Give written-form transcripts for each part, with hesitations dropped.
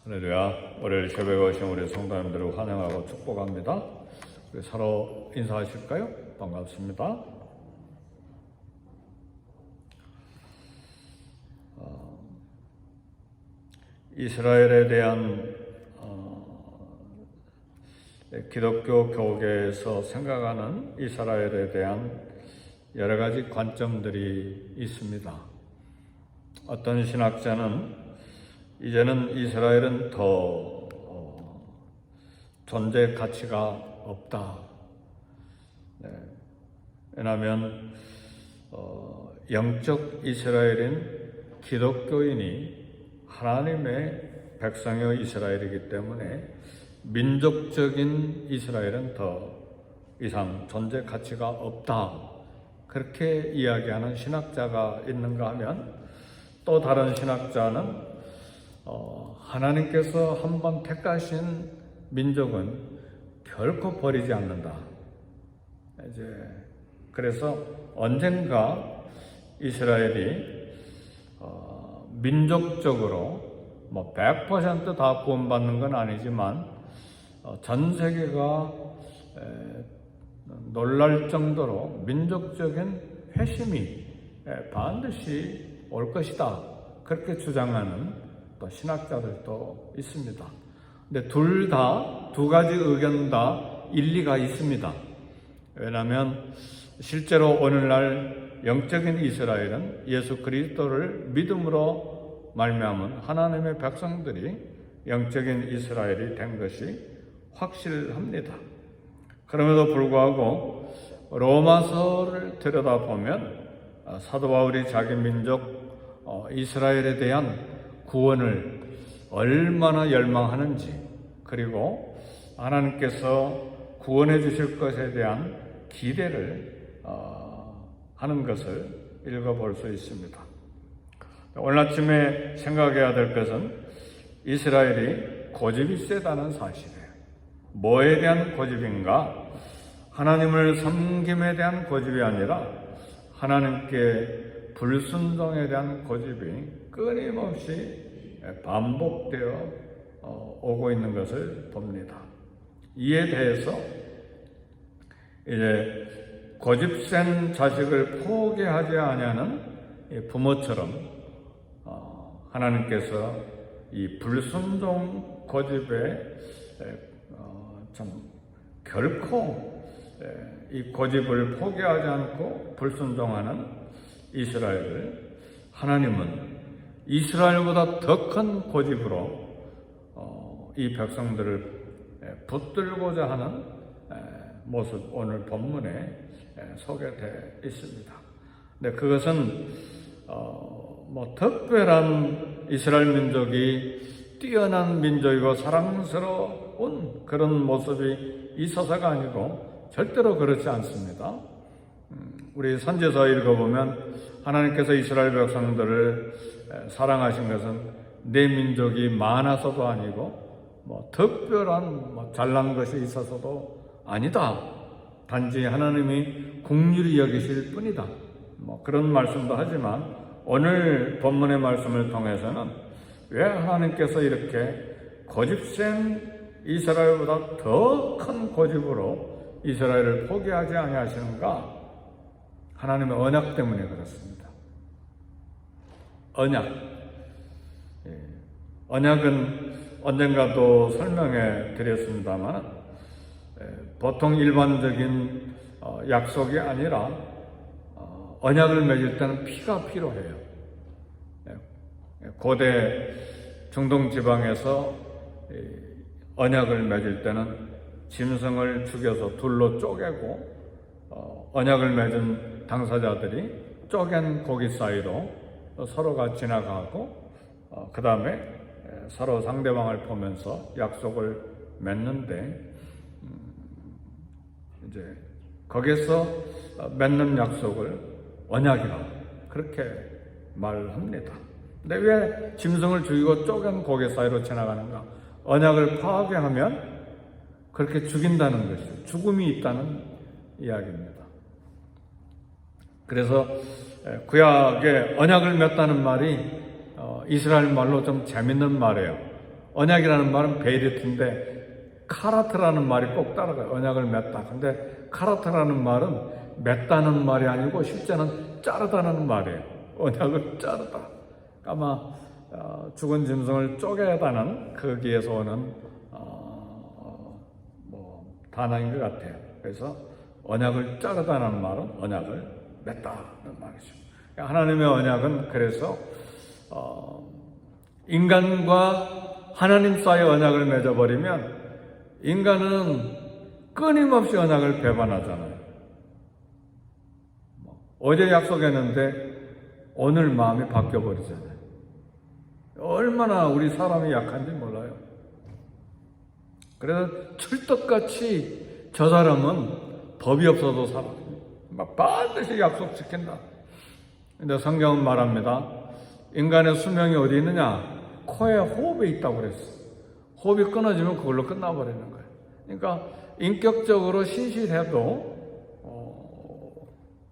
할렐루야. 월요일 새벽에 오신 우리 성도님들을 환영하고 축복합니다. 우리 서로 인사하실까요? 반갑습니다. 이스라엘에 대한 기독교 교계에서 생각하는 이스라엘에 대한 여러 가지 관점들이 있습니다. 어떤 신학자는 이제는 이스라엘은 더 존재 가치가 없다. 왜냐하면 영적 이스라엘인 기독교인이 하나님의 백성의 이스라엘이기 때문에 민족적인 이스라엘은 더 이상 존재 가치가 없다. 그렇게 이야기하는 신학자가 있는가 하면 또 다른 신학자는 하나님께서 한번 택하신 민족은 결코 버리지 않는다. 그래서 언젠가 이스라엘이 민족적으로 100% 다 구원받는 건 아니지만 전 세계가 놀랄 정도로 민족적인 회심이 반드시 올 것이다. 그렇게 주장하는 또 신학자들도 있습니다. 근데 두 가지 의견 다 일리가 있습니다. 왜냐하면 실제로 오늘날 영적인 이스라엘은 예수 그리스도를 믿음으로 말미암은 하나님의 백성들이 영적인 이스라엘이 된 것이 확실합니다. 그럼에도 불구하고 로마서를 들여다보면 사도 바울이 자기 민족 이스라엘에 대한 구원을 얼마나 열망하는지, 그리고 하나님께서 구원해 주실 것에 대한 기대를 하는 것을 읽어볼 수 있습니다. 오늘 아침에 생각해야 될 것은 이스라엘이 고집이 세다는 사실이에요. 뭐에 대한 고집인가? 하나님을 섬김에 대한 고집이 아니라 하나님께 불순종에 대한 고집이 끊임없이 반복되어 오고 있는 것을 봅니다. 이에 대해서 이제 고집센 자식을 포기하지 아니하는 부모처럼 하나님께서 이 불순종 고집에 결코 이 고집을 포기하지 않고 불순종하는 이스라엘을 하나님은 이스라엘보다 더 큰 고집으로 이 백성들을 붙들고자 하는 모습 오늘 본문에 소개되어 있습니다. 근데 그것은 특별한 이스라엘 민족이 뛰어난 민족이고 사랑스러운 그런 모습이 있어서가 아니고 절대로 그렇지 않습니다. 우리 선지서 읽어보면 하나님께서 이스라엘 백성들을 사랑하신 것은 내 민족이 많아서도 아니고 특별한 잘난 것이 있어서도 아니다. 단지 하나님이 긍휼히 여기실 뿐이다. 그런 말씀도 하지만 오늘 본문의 말씀을 통해서는 왜 하나님께서 이렇게 고집센 이스라엘보다 더 큰 고집으로 이스라엘을 포기하지 아니하시는가? 하나님의 언약 때문에 그렇습니다. 언약은 언젠가도 설명해 드렸습니다만 보통 일반적인 약속이 아니라 언약을 맺을 때는 피가 필요해요. 고대 중동 지방에서 언약을 맺을 때는 짐승을 죽여서 둘로 쪼개고 언약을 맺은 당사자들이 쪼갠 고기 사이로 서로가 지나가고 그 다음에 서로 상대방을 보면서 약속을 맺는데 이제 거기서 맺는 약속을 언약이라 그렇게 말합니다. 근데 왜 짐승을 죽이고 쪼갠 고기 사이로 지나가는가? 언약을 파괴하면 그렇게 죽인다는 것이죠. 죽음이 있다는 이야기입니다. 그래서 구약에 언약을 맺다는 말이 이스라엘 말로 좀 재밌는 말이에요. 언약이라는 말은 베리트인데 카라트라는 말이 꼭 따라가요. 언약을 맺다. 근데 카라트라는 말은 맺다는 말이 아니고 실제는 자르다는 말이에요. 언약을 자르다. 아마 죽은 짐승을 쪼개다는 거기에서 오는 단어인 것 같아요. 그래서 언약을 자르다는 말은 언약을 맺다는 말이죠. 하나님의 언약은 그래서 인간과 하나님 사이의 언약을 맺어버리면 인간은 끊임없이 언약을 배반하잖아요. 어제 약속했는데 오늘 마음이 바뀌어버리잖아요. 얼마나 우리 사람이 약한지 몰라요. 그래서 철떡같이 저 사람은 법이 없어도 살아. 막 반드시 약속 지킨다. 근데 성경은 말합니다. 인간의 수명이 어디 있느냐? 코에 호흡이 있다고 그랬어. 호흡이 끊어지면 그걸로 끝나버리는 거예요. 그러니까 인격적으로 신실해도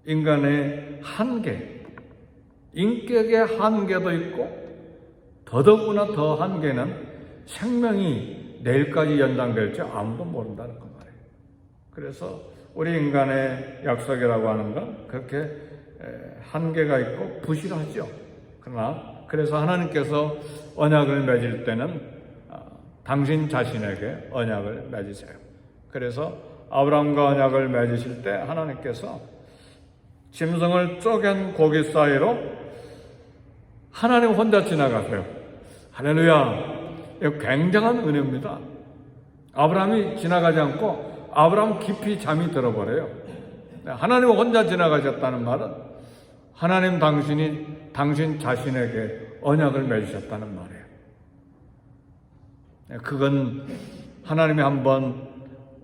인간의 한계, 인격의 한계도 있고 더더구나 더 한계는 생명이 내일까지 연장될지 아무도 모른다는 그 말이에요. 그래서 우리 인간의 약속이라고 하는 건 그렇게 한계가 있고 부실하죠. 그러나 그래서 하나님께서 언약을 맺을 때는 당신 자신에게 언약을 맺으세요. 그래서 아브라함과 언약을 맺으실 때 하나님께서 짐승을 쪼갠 고기 사이로 하나님 혼자 지나가세요. 할렐루야. 이거 굉장한 은혜입니다. 아브라함이 지나가지 않고 아브라함 깊이 잠이 들어버려요. 하나님 혼자 지나가셨다는 말은 하나님 당신이 당신 자신에게 언약을 맺으셨다는 말이에요. 그건 하나님이 한번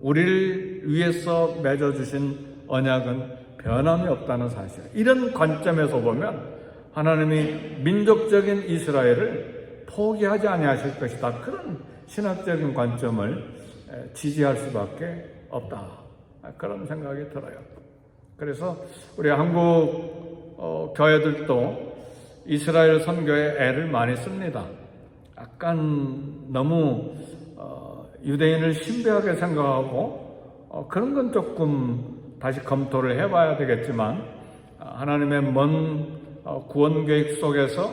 우리를 위해서 맺어주신 언약은 변함이 없다는 사실. 이런 관점에서 보면 하나님이 민족적인 이스라엘을 포기하지 아니하실 것이다. 그런 신학적인 관점을 지지할 수밖에 없다. 그런 생각이 들어요. 그래서 우리 한국 교회들도 이스라엘 선교에 애를 많이 씁니다. 약간 너무 유대인을 신비하게 생각하고 그런 건 조금 다시 검토를 해봐야 되겠지만 하나님의 먼 구원 계획 속에서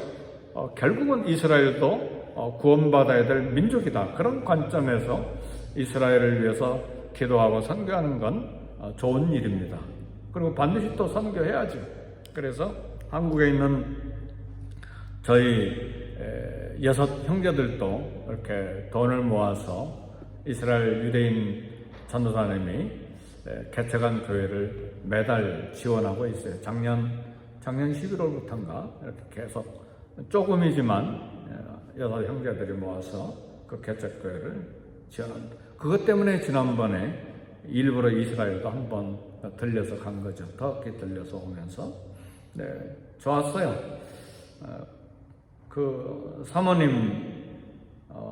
결국은 이스라엘도 구원받아야 될 민족이다. 그런 관점에서 이스라엘을 위해서 기도하고 선교하는 건 좋은 일입니다. 그리고 반드시 또 선교해야죠. 그래서 한국에 있는 저희 6 형제들도 이렇게 돈을 모아서 이스라엘 유대인 전도사님이 개척한 교회를 매달 지원하고 있어요. 작년 11월부터인가 이렇게 계속 조금이지만 6 형제들이 모아서 그 개척교회를 지원합니다. 그것 때문에 지난번에 일부러 이스라엘도 한번 들려서 간 거죠. 터키 들려서 오면서. 네, 좋았어요. 그 사모님,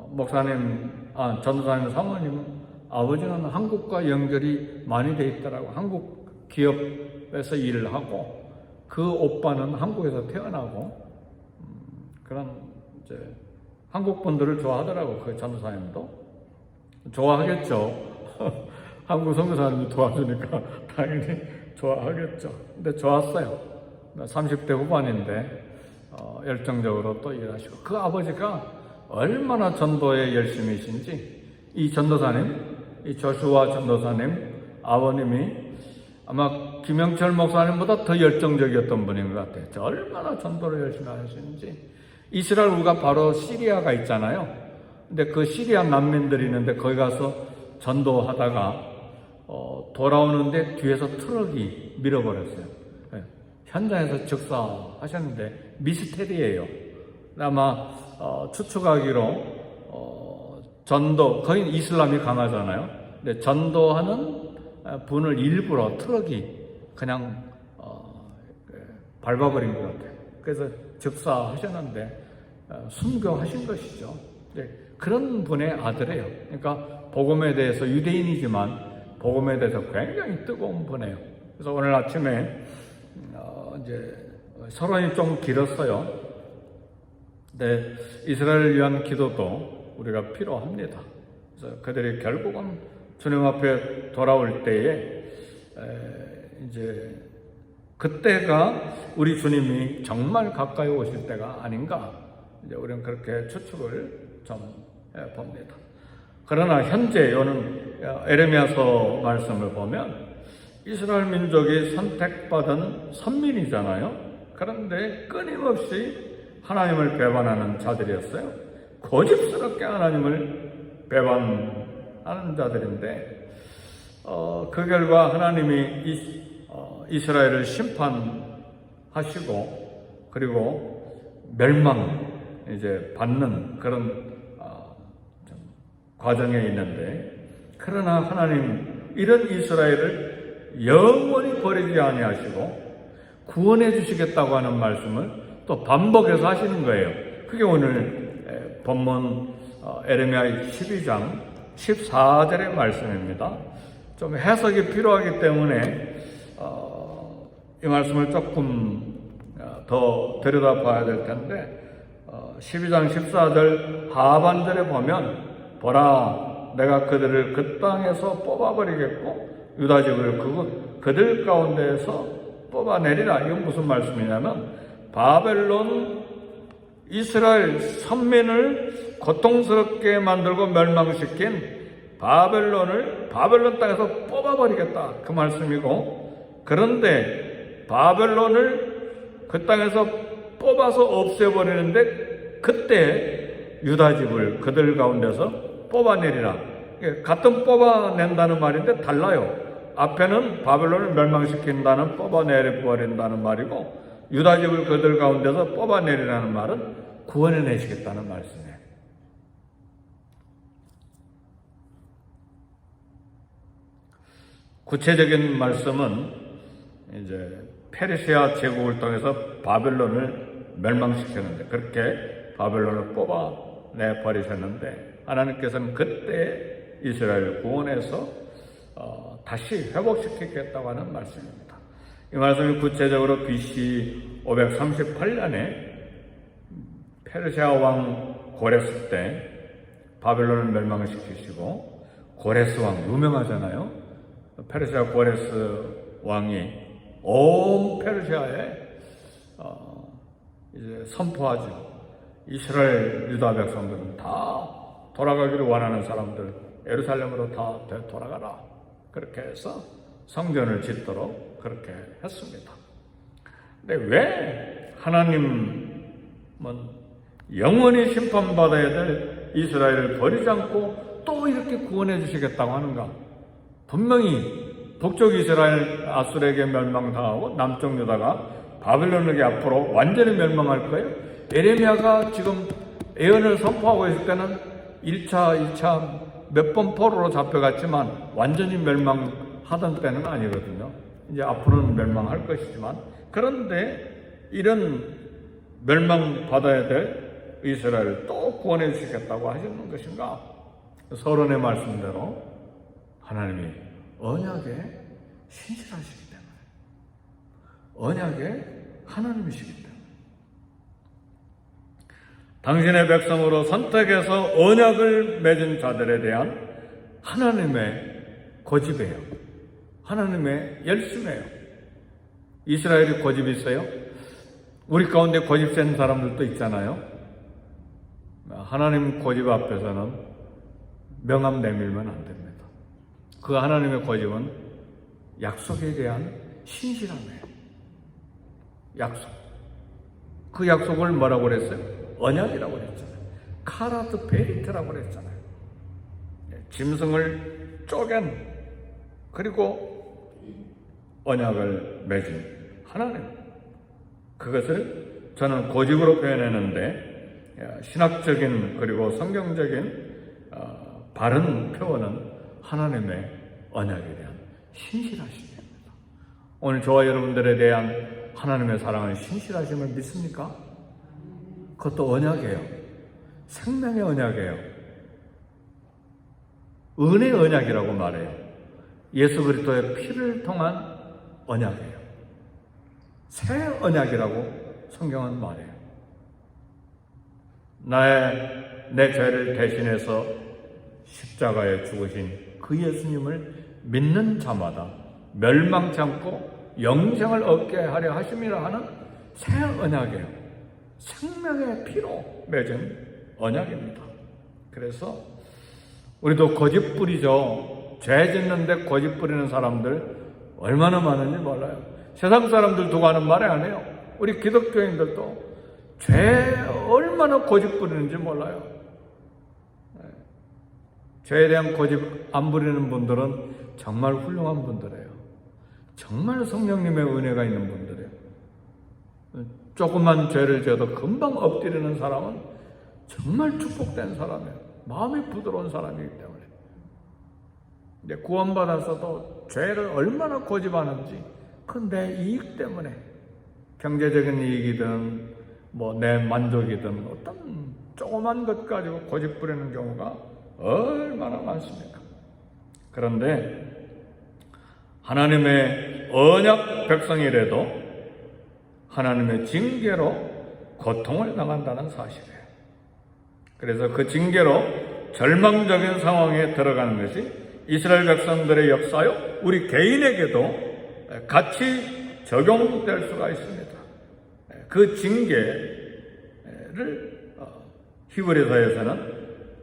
목사님, 전도사님 사모님 아버지는 한국과 연결이 많이 돼 있더라고. 한국 기업에서 일을 하고 그 오빠는 한국에서 태어나고 그런 이제 한국 분들을 좋아하더라고. 그 전도사님도 좋아하겠죠. 한국 선교사님이 도와주니까 당연히 좋아하겠죠. 근데 좋았어요. 30대 후반인데 열정적으로 또 일하시고 그 아버지가 얼마나 전도에 열심이신지 이 전도사님, 이 조슈아 전도사님 아버님이 아마 김영철 목사님보다 더 열정적이었던 분인 것 같아요. 얼마나 전도를 열심히 하시는지. 이스라엘 우리가 바로 시리아가 있잖아요. 근데 그 시리아 난민들이 있는데 거기 가서 전도하다가 돌아오는데 뒤에서 트럭이 밀어버렸어요. 현장에서 즉사하셨는데 미스테리예요. 아마 추측하기로 전도, 거긴 이슬람이 강하잖아요. 근데 전도하는 분을 일부러 트럭이 그냥 밟아버린 것 같아요. 그래서 즉사하셨는데 순교하신 것이죠. 네, 그런 분의 아들이에요. 그러니까 복음에 대해서 유대인이지만 복음에 대해서 굉장히 뜨거운 분이에요. 그래서 오늘 아침에 이제 서론이 좀 길었어요. 네, 이스라엘을 위한 기도도 우리가 필요합니다. 그래서 그들이 결국은 주님 앞에 돌아올 때에 이제 그때가 우리 주님이 정말 가까이 오실 때가 아닌가, 이제 우리는 그렇게 추측을 좀 봅니다. 그러나 현재 요는 에레미야서 말씀을 보면 이스라엘 민족이 선택받은 선민이잖아요. 그런데 끊임없이 하나님을 배반하는 자들이었어요. 고집스럽게 하나님을 배반하는 자들인데 그 결과 하나님이 이스라엘을 심판하시고 그리고 멸망 이제 받는 그런 과정에 있는데, 그러나 하나님 이런 이스라엘을 영원히 버리지 아니하시고 구원해 주시겠다고 하는 말씀을 또 반복해서 하시는 거예요. 그게 오늘 본문 에레미야 12장 14절의 말씀입니다. 좀 해석이 필요하기 때문에 이 말씀을 조금 더 들여다봐야 될 텐데, 12장 14절 하반절에 보면 보라, 내가 그들을 그 땅에서 뽑아버리겠고 유다집을 그들 가운데에서 뽑아내리라. 이건 무슨 말씀이냐면 바벨론 이스라엘 선민을 고통스럽게 만들고 멸망시킨 바벨론 땅에서 뽑아버리겠다, 그 말씀이고, 그런데 바벨론을 그 땅에서 뽑아서 없애버리는데 그때 유다집을 그들 가운데서 뽑아내리라. 같은 뽑아낸다는 말인데 달라요. 앞에는 바벨론을 멸망시킨다는 뽑아내버린다는 말이고, 유다집을 그들 가운데서 뽑아내리라는 말은 구원해내시겠다는 말씀이에요. 구체적인 말씀은 이제 페르시아 제국을 통해서 바벨론을 멸망시켰는데, 그렇게 바벨론을 뽑아내 버리셨는데, 하나님께서는 그때 이스라엘을 구원해서 다시 회복시키겠다고 하는 말씀입니다. 이 말씀이 구체적으로 BC 538년에 페르시아 왕 고레스 때 바벨론을 멸망시키시고, 고레스 왕 유명하잖아요. 페르시아 고레스 왕이 온 페르시아에 이제 선포하죠. 이스라엘 유다 백성들은 다 돌아가기를 원하는 사람들 예루살렘으로 다 돌아가라. 그렇게 해서 성전을 짓도록 그렇게 했습니다. 근데 왜 하나님은 영원히 심판받아야 될 이스라엘을 버리지 않고 또 이렇게 구원해 주시겠다고 하는가? 분명히 북쪽 이스라엘 아수르에게 멸망당하고 남쪽 유다가 바벨론에게 앞으로 완전히 멸망할 거예요. 에레미야가 지금 예언을 선포하고 있을 때는 1차, 2차 몇 번 포로로 잡혀갔지만 완전히 멸망하던 때는 아니거든요. 이제 앞으로는 멸망할 것이지만, 그런데 이런 멸망받아야 될 이스라엘을 또 구원해 주시겠다고 하시는 것인가? 서론의 말씀대로 하나님이 언약에 신실하시기 때문에, 언약의 하나님이시기 때문에, 당신의 백성으로 선택해서 언약을 맺은 자들에 대한 하나님의 고집이에요. 하나님의 열심이에요. 이스라엘이 고집이 있어요? 우리 가운데 고집 센 사람들도 있잖아요. 하나님 고집 앞에서는 명함 내밀면 안 됩니다. 그 하나님의 고집은 약속에 대한 신실함이에요. 약속. 그 약속을 뭐라고 그랬어요? 언약이라고 그랬잖아요. 카라트 베리트라고 그랬잖아요. 짐승을 쪼갠, 그리고 언약을 맺은 하나님. 그것을 저는 고집으로 표현했는데, 신학적인 그리고 성경적인 바른 표현은 하나님의 언약에 대한 신실하심입니다. 오늘 저와 여러분들에 대한 하나님의 사랑은 신실하심을 믿습니까? 그것도 언약이에요. 생명의 언약이에요. 은혜의 언약이라고 말해요. 예수 그리스도의 피를 통한 언약이에요. 새 언약이라고 성경은 말해요. 내 죄를 대신해서 십자가에 죽으신 그 예수님을 믿는 자마다 멸망치 않고 영생을 얻게 하려 하심이라 하는 새 언약이에요. 생명의 피로 맺은 언약입니다. 그래서 우리도 거짓 뿌리죠. 죄 짓는데 거짓 뿌리는 사람들 얼마나 많은지 몰라요. 세상 사람들 두고 하는 말이 아니에요. 우리 기독교인들도 죄 얼마나 거짓 뿌리는지 몰라요. 죄에 대한 거짓 안 부리는 분들은 정말 훌륭한 분들이에요. 정말 성령님의 은혜가 있는 분들이에요. 조그만 죄를 지어도 금방 엎드리는 사람은 정말 축복된 사람이에요. 마음이 부드러운 사람이기 때문에. 근데 구원받아서도 죄를 얼마나 고집하는지 그 내 이익 때문에 경제적인 이익이든 내 만족이든 어떤 조그만 것 가지고 고집 부리는 경우가 얼마나 많습니까? 그런데 하나님의 언약 백성이라도 하나님의 징계로 고통을 당한다는 사실이에요. 그래서 그 징계로 절망적인 상황에 들어가는 것이 이스라엘 백성들의 역사요, 우리 개인에게도 같이 적용될 수가 있습니다. 그 징계를 히브리서에서는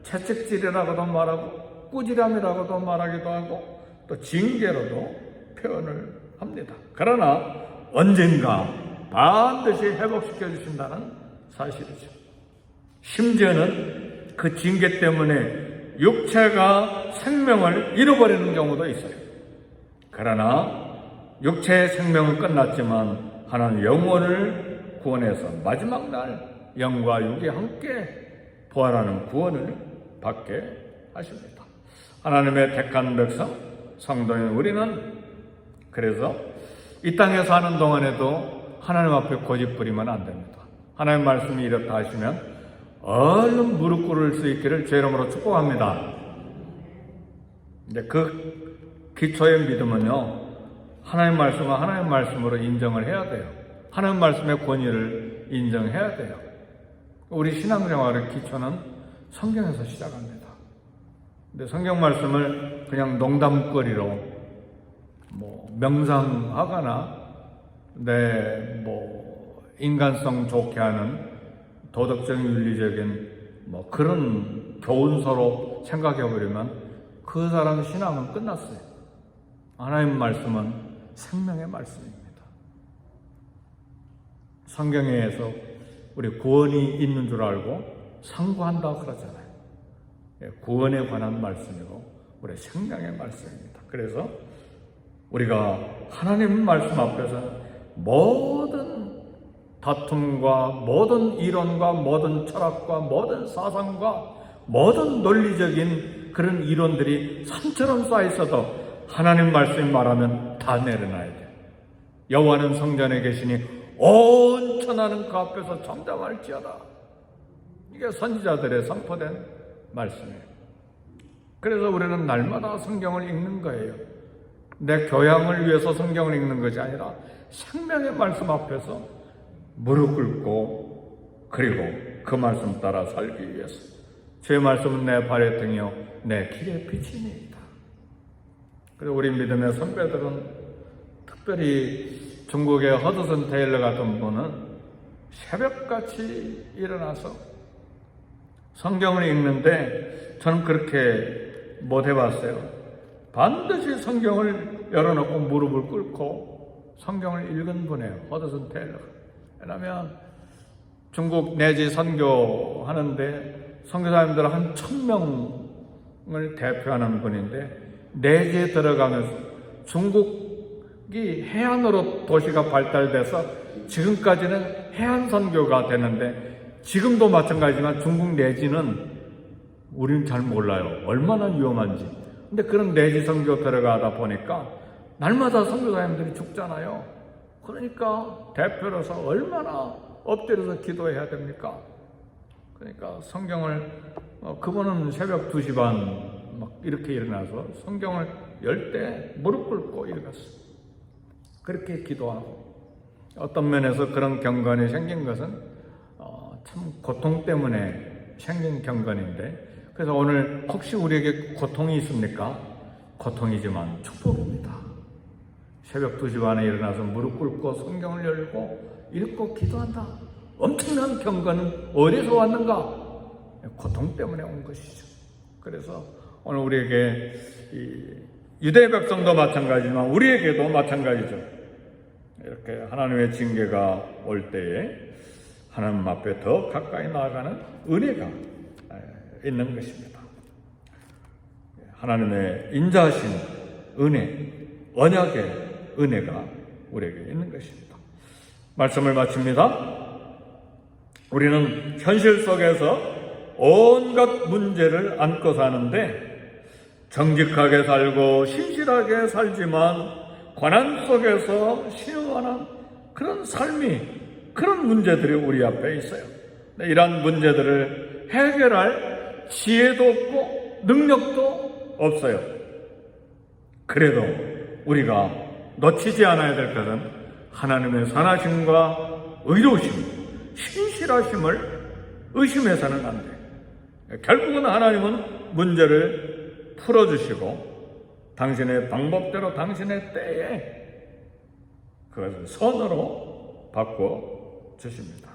채찍질이라고도 말하고 꾸지람이라고도 말하기도 하고 또 징계로도 표현을 합니다. 그러나 언젠가 반드시 회복시켜 주신다는 사실이죠. 심지어는 그 징계 때문에 육체가 생명을 잃어버리는 경우도 있어요. 그러나 육체의 생명은 끝났지만 하나님 영혼을 구원해서 마지막 날 영과 육이 함께 부활하는 구원을 받게 하십니다. 하나님의 택한 백성, 성도인 우리는 그래서 이 땅에 사는 동안에도 하나님 앞에 고집 부리면 안 됩니다. 하나님 말씀이 이렇다 하시면 얼른 무릎 꿇을 수 있기를 주 이름으로 축복합니다. 근데 그 기초의 믿음은요, 하나님 말씀은 하나님 말씀으로 인정을 해야 돼요. 하나님 말씀의 권위를 인정해야 돼요. 우리 신앙생활의 기초는 성경에서 시작합니다. 근데 성경 말씀을 그냥 농담거리로 명상하거나 인간성 좋게 하는 도덕적인 윤리적인 그런 교훈서로 생각해버리면 그 사람 신앙은 끝났어요. 하나님 말씀은 생명의 말씀입니다. 성경에서 우리 구원이 있는 줄 알고 상고한다 그러잖아요. 구원에 관한 말씀이고 우리 생명의 말씀입니다. 그래서 우리가 하나님 말씀 앞에서 모든 다툼과 모든 이론과 모든 철학과 모든 사상과 모든 논리적인 그런 이론들이 산처럼 쌓여 있어도 하나님 말씀이 말하면 다 내려놔야 돼요. 여호와는 성전에 계시니 온 천하는 그 앞에서 잠잠할지어다. 이게 선지자들의 선포된 말씀이에요. 그래서 우리는 날마다 성경을 읽는 거예요. 내 교양을 위해서 성경을 읽는 것이 아니라 생명의 말씀 앞에서 무릎 꿇고 그리고 그 말씀 따라 살기 위해서. 주의 말씀은 내 발의 등이요 내 길의 빛이니이다. 그래서 우리 믿음의 선배들은 특별히 중국의 허드슨 테일러 같은 분은 새벽같이 일어나서 성경을 읽는데 저는 그렇게 못 해봤어요. 반드시 성경을 열어놓고 무릎을 꿇고 성경을 읽은 분이에요. 허드슨 테일러. 왜냐하면 중국 내지 선교하는데 선교사님들 한 1000명을 대표하는 분인데 내지에 들어가면서 중국이 해안으로 도시가 발달돼서 지금까지는 해안 선교가 되는데 지금도 마찬가지지만 중국 내지는 우리는 잘 몰라요. 얼마나 위험한지. 근데 그런 내지 선교 들어가다 보니까 날마다 선교사님들이 죽잖아요. 그러니까 대표로서 얼마나 엎드려서 기도해야 됩니까? 그러니까 성경을 그분은 새벽 2시 반 막 이렇게 일어나서 성경을 열 때 무릎 꿇고 읽었어요. 그렇게 기도하고 어떤 면에서 그런 경건이 생긴 것은 참 고통 때문에 생긴 경건인데, 그래서 오늘 혹시 우리에게 고통이 있습니까? 고통이지만 축복입니다. 새벽 2시 반에 일어나서 무릎 꿇고 성경을 열고 읽고 기도한다. 엄청난 경건은 어디서 왔는가? 고통 때문에 온 것이죠. 그래서 오늘 우리에게 유대 백성도 마찬가지지만 우리에게도 마찬가지죠. 이렇게 하나님의 징계가 올 때에 하나님 앞에 더 가까이 나아가는 은혜가 있는 것입니다. 하나님의 인자하신 은혜, 언약의 은혜가 우리에게 있는 것입니다. 말씀을 마칩니다. 우리는 현실 속에서 온갖 문제를 안고 사는데 정직하게 살고 신실하게 살지만 고난 속에서 신음하는 그런 삶이, 그런 문제들이 우리 앞에 있어요. 이러한 문제들을 해결할 지혜도 없고 능력도 없어요. 그래도 우리가 놓치지 않아야 될 것은 하나님의 선하심과 의로우심, 신실하심을 의심해서는 안 돼요. 결국은 하나님은 문제를 풀어주시고 당신의 방법대로 당신의 때에 그것을 선으로 바꿔주십니다.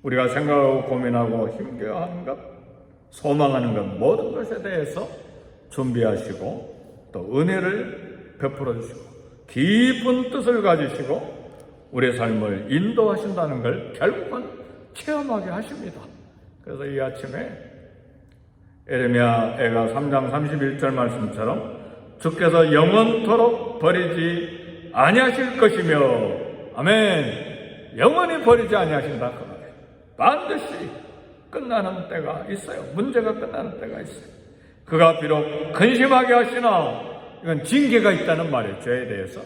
우리가 생각하고 고민하고 힘겨워하는 것, 소망하는 것, 모든 것에 대해서 준비하시고 또 은혜를 베풀어 주시고 깊은 뜻을 가지시고 우리의 삶을 인도하신다는 걸 결국은 체험하게 하십니다. 그래서 이 아침에 에레미야가 3장 31절 말씀처럼 주께서 영원토록 버리지 아니하실 것이며, 아멘, 영원히 버리지 아니하신다 그 말이에요. 반드시 끝나는 때가 있어요. 문제가 끝나는 때가 있어요. 그가 비록 근심하게 하시나, 이건 징계가 있다는 말이에요. 죄에 대해서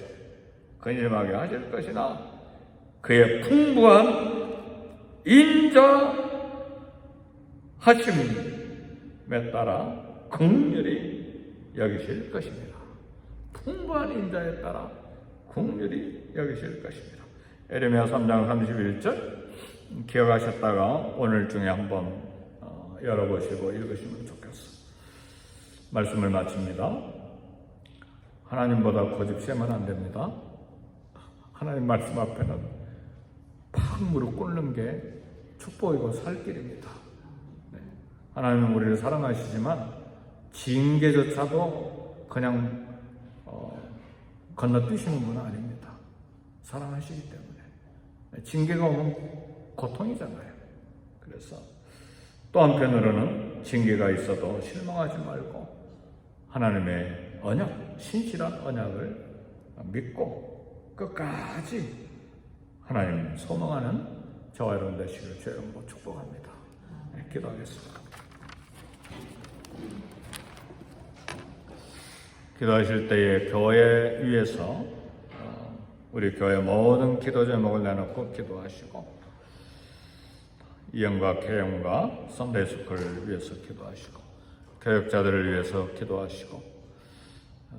근심하게 하실 것이나 그의 풍부한 인자하심에 따라 긍휼히 여기실 것입니다. 풍부한 인자에 따라 긍휼히 여기실 것입니다. 에레미야 3장 31절 기억하셨다가 오늘 중에 한번 열어보시고 읽으시면 좋겠어요. 말씀을 마칩니다. 하나님보다 고집세면 안 됩니다. 하나님 말씀 앞에는 팍 무릎 꿇는 게 축복이고 살 길입니다. 하나님은 우리를 사랑하시지만 징계조차도 그냥 건너뛰시는 분은 아닙니다. 사랑하시기 때문에. 징계가 오면 고통이잖아요. 그래서 또 한편으로는 징계가 있어도 실망하지 말고 하나님의 언약, 신실한 언약을 믿고 끝까지 하나님 소망하는 저와 여러분 되시길 주의 이름으로 축복합니다. 기도하겠습니다. 기도하실 때에 교회 위에서 우리 교회 모든 기도 제목을 내놓고 기도하시고 이영과 개영과 선데이스쿨을 위해서 기도하시고 교육자들을 위해서 기도하시고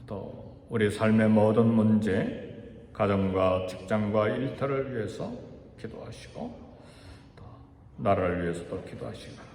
또 우리 삶의 모든 문제, 가정과 직장과 일터를 위해서 기도하시고 또 나라를 위해서도 기도하시고